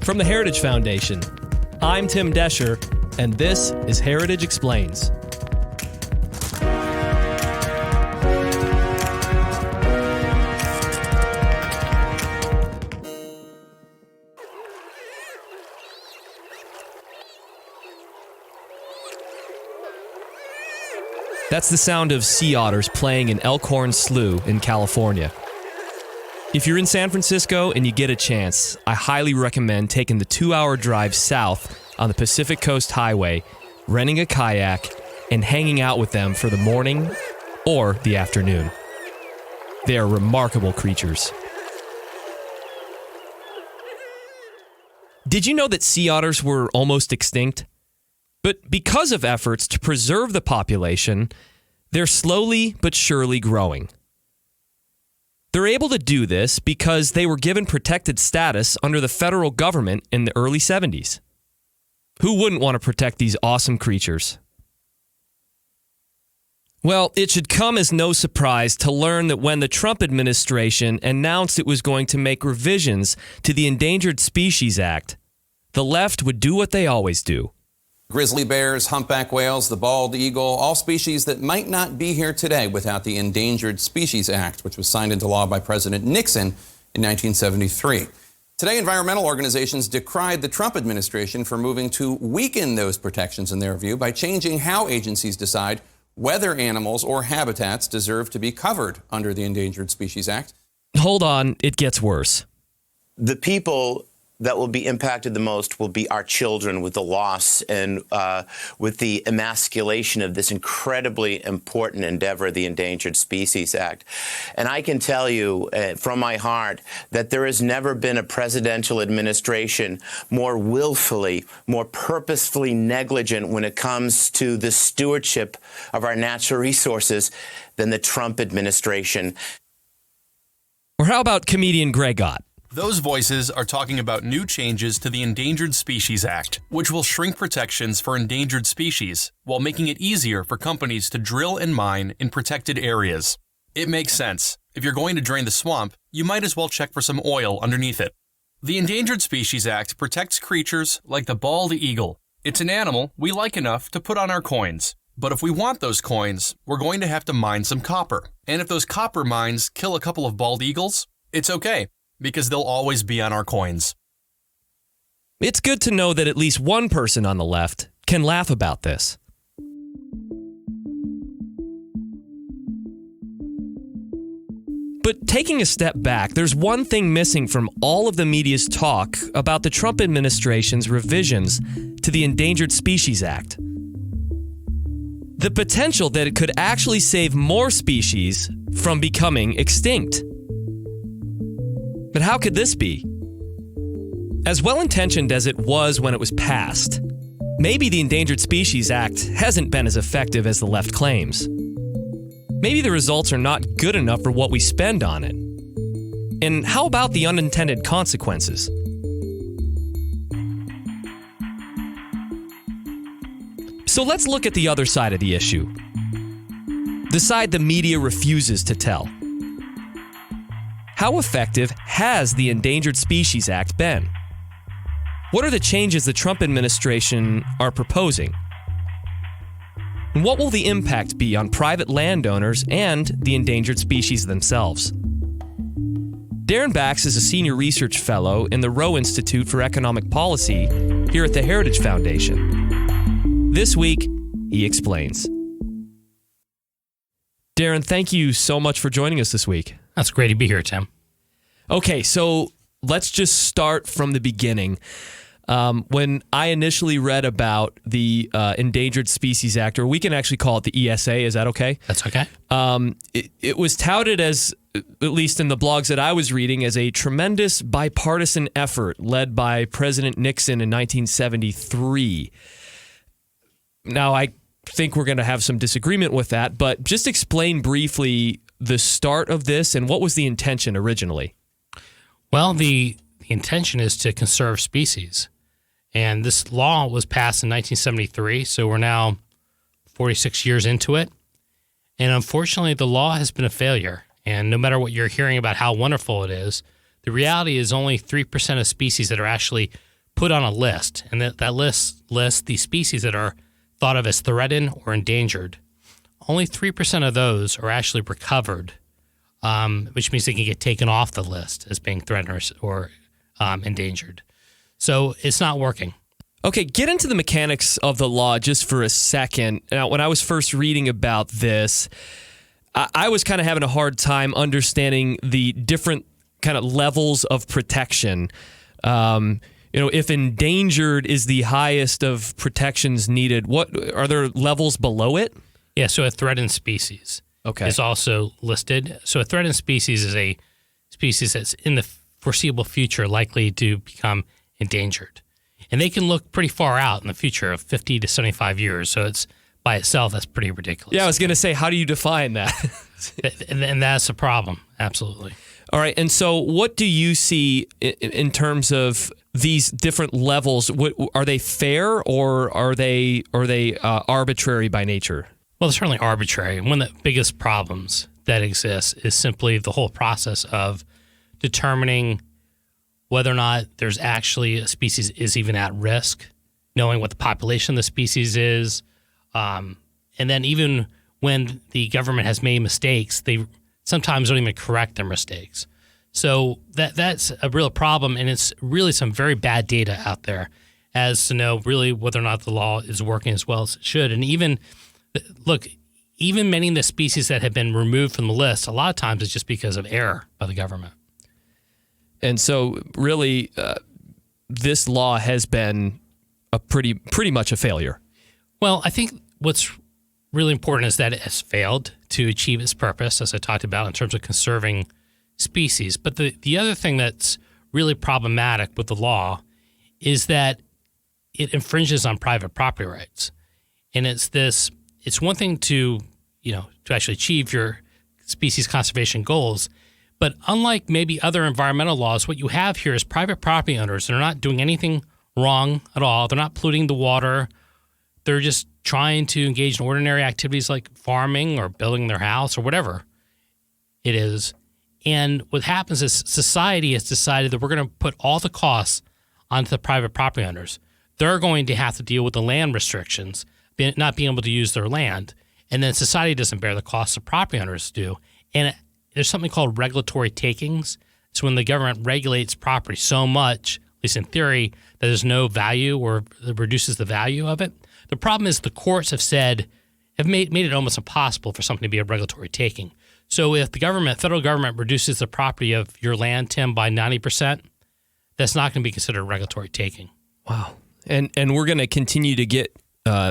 From the Heritage Foundation, I'm Tim Descher, and this is Heritage Explains. That's the sound of sea otters playing in Elkhorn Slough in California. If you're in San Francisco and you get a chance, I highly recommend taking the 2-hour drive south on the Pacific Coast Highway, renting a kayak, and hanging out with them for the morning or the afternoon. They are remarkable creatures. Did you know that sea otters were almost extinct? But because of efforts to preserve the population, they're slowly but surely growing. They're able to do this because they were given protected status under the federal government in the early 70s. Who wouldn't want to protect these awesome creatures? Well, it should come as no surprise to learn that when the Trump administration announced it was going to make revisions to the Endangered Species Act, the left would do what they always do. Grizzly bears, humpback whales, the bald eagle, all species that might not be here today without the Endangered Species Act, which was signed into law by President Nixon in 1973. Today, environmental organizations decried the Trump administration for moving to weaken those protections in their view by changing how agencies decide whether animals or habitats deserve to be covered under the Endangered Species Act. Hold on, it gets worse. The people that will be impacted the most will be our children with the loss and with the emasculation of this incredibly important endeavor, the Endangered Species Act. And I can tell you from my heart that there has never been a presidential administration more willfully, more purposefully negligent when it comes to the stewardship of our natural resources than the Trump administration. Or how about comedian Greg Ott? Those voices are talking about new changes to the Endangered Species Act, which will shrink protections for endangered species while making it easier for companies to drill and mine in protected areas. It makes sense. If you're going to drain the swamp, you might as well check for some oil underneath it. The Endangered Species Act protects creatures like the bald eagle. It's an animal we like enough to put on our coins. But if we want those coins, we're going to have to mine some copper. And if those copper mines kill a couple of bald eagles, it's okay, because they'll always be on our coins. It's good to know that at least one person on the left can laugh about this. But taking a step back, there's one thing missing from all of the media's talk about the Trump administration's revisions to the Endangered Species Act. The potential that it could actually save more species from becoming extinct. But how could this be? As well-intentioned as it was when it was passed, maybe the Endangered Species Act hasn't been as effective as the left claims. Maybe the results are not good enough for what we spend on it. And how about the unintended consequences? So let's look at the other side of the issue. The side the media refuses to tell. How effective has the Endangered Species Act been? What are the changes the Trump administration are proposing? And what will the impact be on private landowners and the endangered species themselves? Darren Bax is a senior research fellow in the Rowe Institute for Economic Policy here at the Heritage Foundation. This week, he explains. Darren, thank you so much for joining us this week. That's great to be here, Tim. Okay, so let's just start from the beginning. When I initially read about the Endangered Species Act, or we can actually call it the ESA, is that okay? That's okay. It was touted as, at least in the blogs that I was reading, as a tremendous bipartisan effort led by President Nixon in 1973. Now, I think we're going to have some disagreement with that, but just explain briefly the start of this and what was the intention originally? Well, the intention is to conserve species. And this law was passed in 1973, so we're now 46 years into it. And unfortunately, the law has been a failure. And no matter what you're hearing about how wonderful it is, the reality is only 3% of species that are actually put on a list, and that list lists the species that are thought of as threatened or endangered. Only 3% of those are actually recovered, which means they can get taken off the list as being threatened or endangered. So it's not working. Okay, get into the mechanics of the law just for a second. Now, when I was first reading about this, I was kind of having a hard time understanding the different kind of levels of protection. If endangered is the highest of protections needed, what are there levels below it? Yeah, so a threatened species is also listed. So a threatened species is a species that's in the foreseeable future likely to become endangered. And they can look pretty far out in the future of 50 to 75 years. So it's by itself, that's pretty ridiculous. Yeah, I was going to say, how do you define that? and that's a problem. Absolutely. All right. And so what do you see in terms of these different levels? Are they fair or are they arbitrary by nature? Well, they're certainly arbitrary. One of the biggest problems that exists is simply the whole process of determining whether or not there's actually a species is even at risk, knowing what the population of the species is. And then even when the government has made mistakes, they sometimes don't even correct their mistakes. So that's a real problem, and it's really some very bad data out there as to know really whether or not the law is working as well as it should. And even many of the species that have been removed from the list, a lot of times it's just because of error by the government. And so really this law has been a pretty much a failure. Well, I think what's really important is that it has failed to achieve its purpose, as I talked about, in terms of conserving species. But the other thing that's really problematic with the law is that it infringes on private property rights. And it's one thing to actually achieve your species conservation goals, but unlike maybe other environmental laws, what you have here is private property owners that are not doing anything wrong at all. They're not polluting the water. They're just trying to engage in ordinary activities like farming or building their house or whatever it is. And what happens is society has decided that we're going to put all the costs onto the private property owners. They're going to have to deal with the land restrictions, not being able to use their land. And then society doesn't bear the costs the property owners do. And there's something called regulatory takings. It's when the government regulates property so much, at least in theory, that there's no value or it reduces the value of it. The problem is the courts have made it almost impossible for something to be a regulatory taking. So if the federal government reduces the property of your land, Tim, by 90%, that's not going to be considered a regulatory taking. Wow. And we're going to continue to get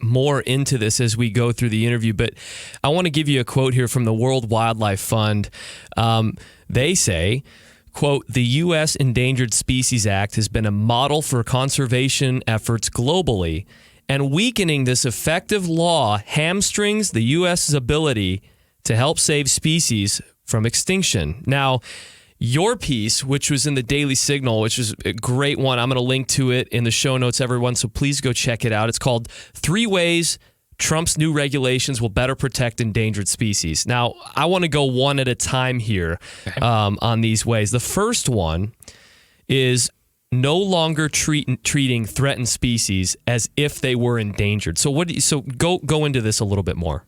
more into this as we go through the interview, but I want to give you a quote here from the World Wildlife Fund. They say, quote, "The U.S. Endangered Species Act has been a model for conservation efforts globally, and weakening this effective law hamstrings the U.S.'s ability to help save species from extinction." Now, your piece, which was in the Daily Signal, which is a great one, I'm going to link to it in the show notes, everyone, so please go check it out. It's called 3 Ways Trump's New Regulations Will Better Protect Endangered Species. Now, I want to go one at a time here on these ways. The first one is no longer treating threatened species as if they were endangered. So go into this a little bit more.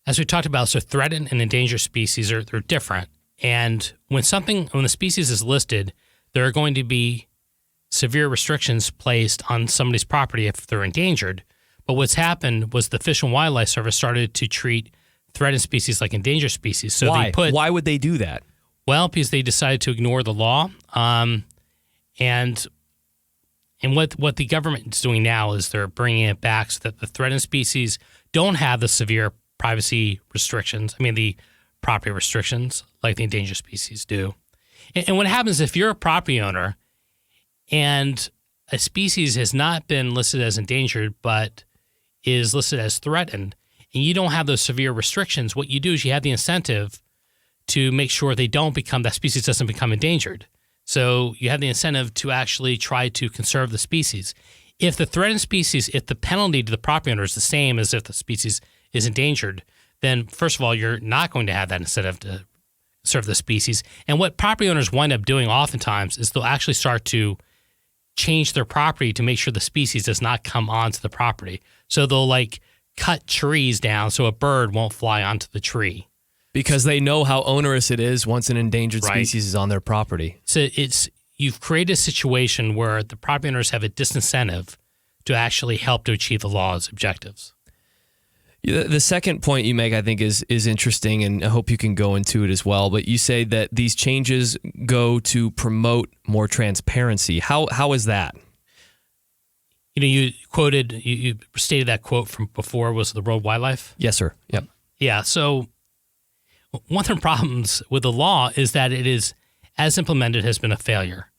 As we talked about, so threatened and endangered species they're different. And when the species is listed, there are going to be severe restrictions placed on somebody's property if they're endangered. But what's happened was the Fish and Wildlife Service started to treat threatened species like endangered species. So Why? Why would they do that? Well, because they decided to ignore the law. And what the government is doing now is they're bringing it back so that the threatened species don't have the severe privacy restrictions. The property restrictions like the endangered species do. And what happens if you're a property owner and a species has not been listed as endangered but is listed as threatened, and you don't have those severe restrictions, what you do is you have the incentive to make sure that species doesn't become endangered. So you have the incentive to actually try to conserve the species. If the threatened species, if the penalty to the property owner is the same as if the species is endangered, then first of all, you're not going to have that incentive to conserve the species. And what property owners wind up doing oftentimes is they'll actually start to change their property to make sure the species does not come onto the property. So they'll like cut trees down so a bird won't fly onto the tree. Because they know how onerous it is once an endangered Right. species is on their property. So you've created a situation where the property owners have a disincentive to actually help to achieve the law's objectives. The second point you make, I think, is interesting, and I hope you can go into it as well. But you say that these changes go to promote more transparency. How is that? You stated that quote from before was the World Wildlife? Yes, sir. Yep. Yeah. So one of the problems with the law is that it is, as implemented, has been a failure.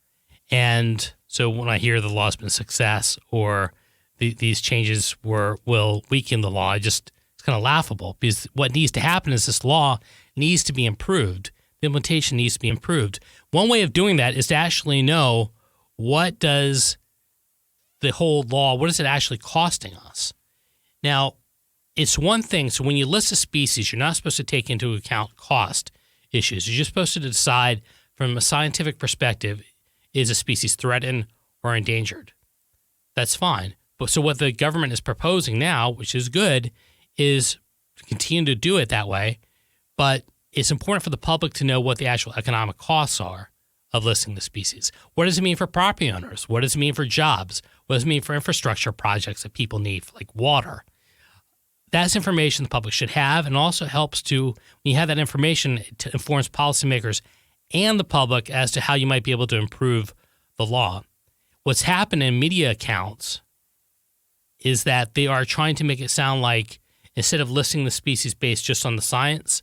And so when I hear the law has been a success or these changes will weaken the law, it's kind of laughable, because what needs to happen is this law needs to be improved. The implementation needs to be improved. One way of doing that is to actually know what does the whole law, what is it actually costing us? Now, it's one thing. So when you list a species, you're not supposed to take into account cost issues. You're just supposed to decide from a scientific perspective, is a species threatened or endangered? That's fine. But so what the government is proposing now, which is good, is to continue to do it that way. But it's important for the public to know what the actual economic costs are of listing the species. What does it mean for property owners? What does it mean for jobs? What does it mean for infrastructure projects that people need, like water? That's information the public should have, and also helps to, when you have that information, it informs policymakers and the public as to how you might be able to improve the law. What's happened in media accounts is that they are trying to make it sound like instead of listing the species based just on the science,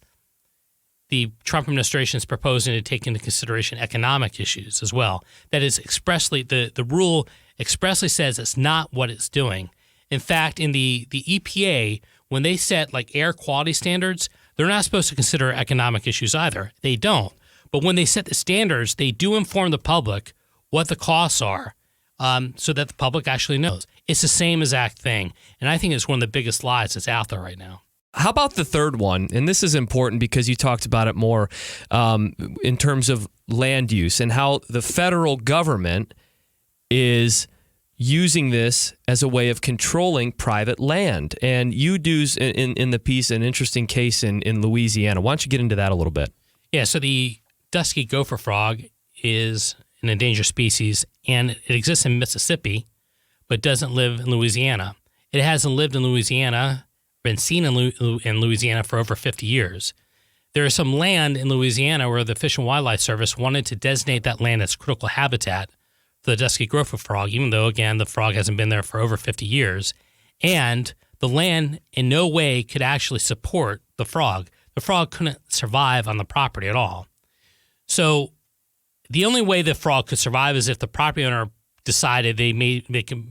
the Trump administration is proposing to take into consideration economic issues as well. That is expressly, the rule expressly says it's not what it's doing. In fact, in the EPA, when they set like air quality standards, they're not supposed to consider economic issues either. They don't. But when they set the standards, they do inform the public what the costs are, so that the public actually knows. It's the same exact thing. And I think it's one of the biggest lies that's out there right now. How about the third one? And this is important because you talked about it more in terms of land use and how the federal government is using this as a way of controlling private land. And you do in the piece an interesting case in Louisiana. Why don't you get into that a little bit? Yeah, so the dusky gopher frog is an endangered species, and it exists in Mississippi, but doesn't live in Louisiana. It hasn't lived in Louisiana, been seen in Louisiana for over 50 years. There is some land in Louisiana where the Fish and Wildlife Service wanted to designate that land as critical habitat for the dusky gopher frog, even though, again, the frog hasn't been there for over 50 years. And the land in no way could actually support the frog. The frog couldn't survive on the property at all. So the only way the frog could survive is if the property owner decided they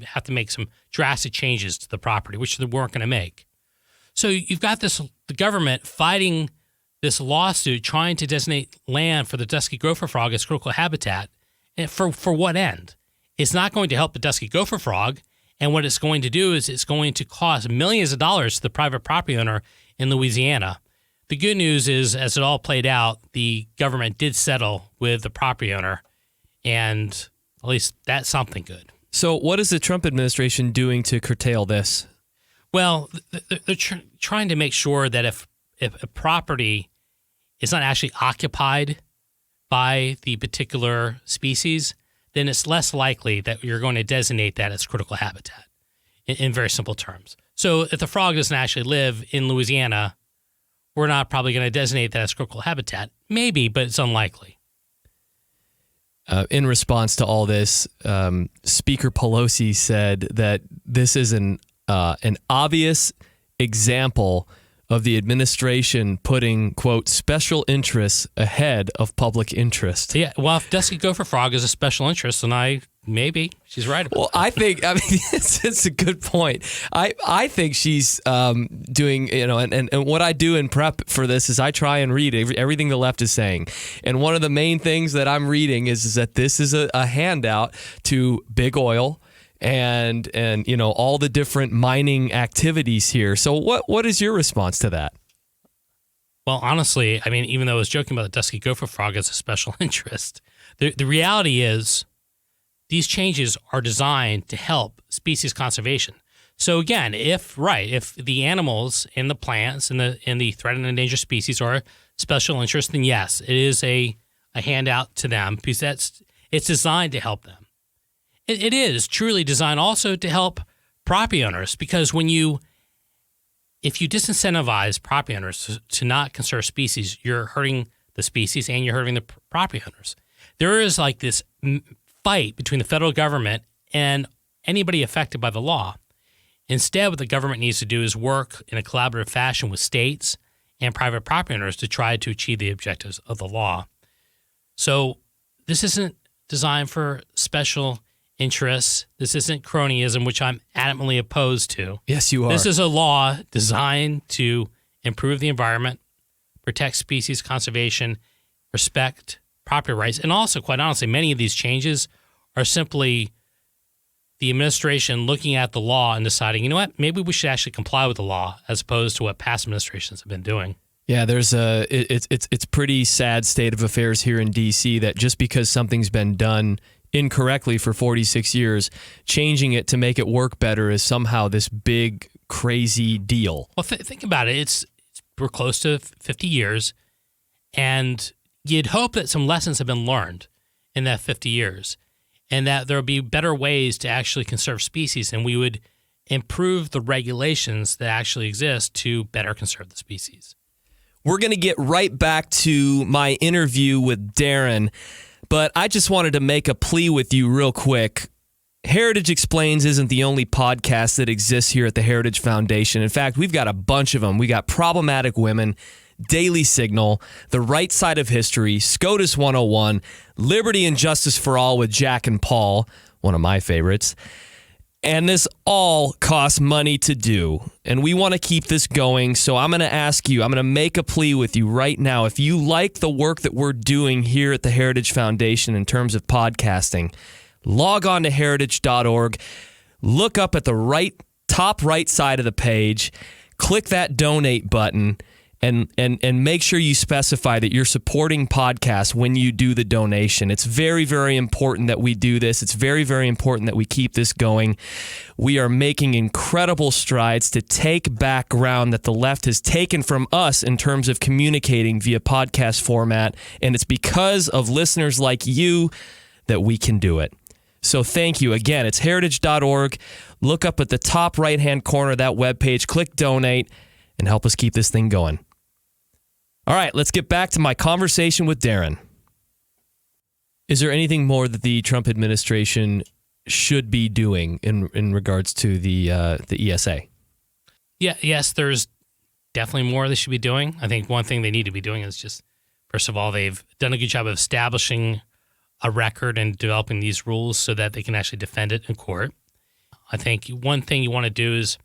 have to make some drastic changes to the property, which they weren't going to make. So you've got the government fighting this lawsuit, trying to designate land for the dusky gopher frog as critical habitat. And for what end? It's not going to help the dusky gopher frog. And what it's going to do is it's going to cost millions of dollars to the private property owner in Louisiana. The good news is, as it all played out, the government did settle with the property owner, and at least that's something good. So what is the Trump administration doing to curtail this? Well, they're trying to make sure that if a property is not actually occupied by the particular species, then it's less likely that you're going to designate that as critical habitat in very simple terms. So if the frog doesn't actually live in Louisiana, we're not probably going to designate that as critical habitat. Maybe, but it's unlikely. In response to all this, Speaker Pelosi said that this is an obvious example of the administration putting, quote, special interests ahead of public interest. Yeah, well, if dusky gopher frog is a special interest, then maybe she's right about that. Well, I mean, it's a good point. I think she's doing, and what I do in prep for this is I try and read everything the left is saying. And one of the main things that I'm reading is that this is a handout to big oil and all the different mining activities here. So what is your response to that? Well, honestly, I mean, even though I was joking about the dusky gopher frog as a special interest, the reality is these changes are designed to help species conservation. So again, if the animals and the plants and the threatened and endangered species are special interest, then yes, it is a handout to them because it's designed to help them. It is truly designed also to help property owners, because if you disincentivize property owners to not conserve species, you're hurting the species and you're hurting the property owners. There is like this fight between the federal government and anybody affected by the law. Instead, what the government needs to do is work in a collaborative fashion with states and private property owners to try to achieve the objectives of the law. So this isn't designed for special interests. This isn't cronyism, which I'm adamantly opposed to. Yes, you are. This is a law designed to improve the environment, protect species conservation, respect property rights, and also, quite honestly, many of these changes are simply the administration looking at the law and deciding, you know what, maybe we should actually comply with the law as opposed to what past administrations have been doing. Yeah, it's pretty sad state of affairs here in D.C. that just because something's been done incorrectly for 46 years, changing it to make it work better is somehow this big, crazy deal. Well, think about it. We're close to 50 years, and you'd hope that some lessons have been learned in that 50 years, and that there will be better ways to actually conserve species, and we would improve the regulations that actually exist to better conserve the species. We're going to get right back to my interview with Darren, but I just wanted to make a plea with you real quick. Heritage Explains isn't the only podcast that exists here at the Heritage Foundation. In fact, we've got a bunch of them. We got Problematic Women, Daily Signal, The Right Side of History, SCOTUS 101, Liberty and Justice for All with Jack and Paul, one of my favorites. And this all costs money to do. And we want to keep this going. So I'm going to ask you, I'm going to make a plea with you right now. If you like the work that we're doing here at the Heritage Foundation in terms of podcasting, log on to heritage.org, look up at the top right side of the page, click that donate button, and make sure you specify that you're supporting podcasts when you do the donation. It's very, very important that we do this. It's very, very important that we keep this going. We are making incredible strides to take back ground that the left has taken from us in terms of communicating via podcast format, and it's because of listeners like you that we can do it. So thank you. Again, it's heritage.org. Look up at the top right-hand corner of that webpage, click donate, and help us keep this thing going. All right, let's get back to my conversation with Darren. Is there anything more that the Trump administration should be doing in regards to the ESA? Yeah, yes, there's definitely more they should be doing. I think one thing they need to be doing is just, first of all, they've done a good job of establishing a record and developing these rules so that they can actually defend it in court. I think one thing you want to do is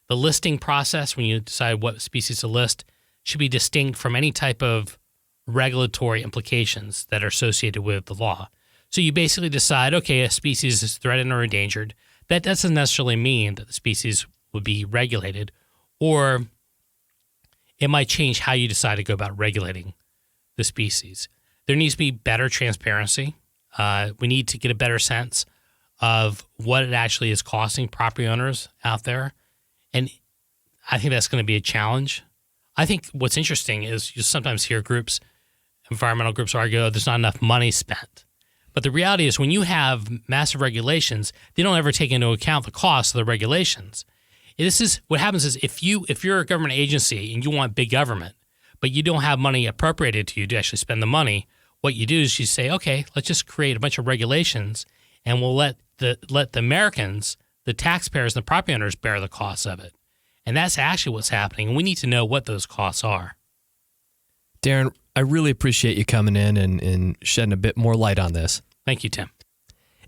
the listing process when you decide what species to list should be distinct from any type of regulatory implications that are associated with the law. So you basically decide, okay, a species is threatened or endangered. That doesn't necessarily mean that the species would be regulated, or it might change how you decide to go about regulating the species. There needs to be better transparency. We need to get a better sense of what it actually is costing property owners out there. And I think that's going to be a challenge. I think what's interesting is you sometimes hear environmental groups argue, oh, there's not enough money spent. But the reality is when you have massive regulations, they don't ever take into account the cost of the regulations. What happens is if you're a government agency and you want big government, but you don't have money appropriated to you to actually spend the money, what you do is you say, okay, let's just create a bunch of regulations and we'll let the Americans, the taxpayers and the property owners bear the costs of it. And that's actually what's happening. And we need to know what those costs are. Darren, I really appreciate you coming in and shedding a bit more light on this. Thank you, Tim.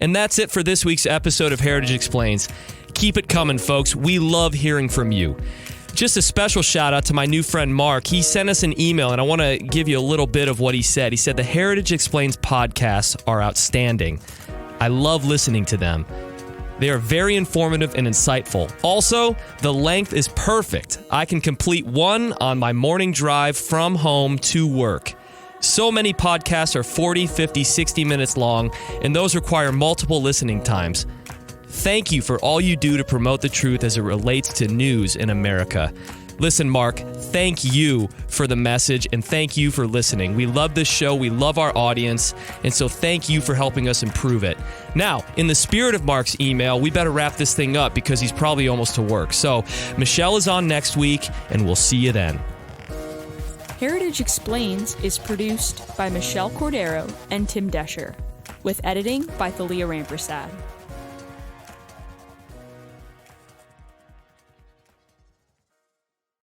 And that's it for this week's episode of Heritage Explains. Keep it coming, folks. We love hearing from you. Just a special shout out to my new friend, Mark. He sent us an email, and I want to give you a little bit of what he said. He said, the Heritage Explains podcasts are outstanding. I love listening to them. They are very informative and insightful. Also, the length is perfect. I can complete one on my morning drive from home to work. So many podcasts are 40, 50, 60 minutes long, and those require multiple listening times. Thank you for all you do to promote the truth as it relates to news in America. Listen, Mark, thank you for the message, and thank you for listening. We love this show. We love our audience, and so thank you for helping us improve it. Now, in the spirit of Mark's email, we better wrap this thing up because he's probably almost to work. So, Michelle is on next week, and we'll see you then. Heritage Explains is produced by Michelle Cordero and Tim Desher, with editing by Thalia Rampersad.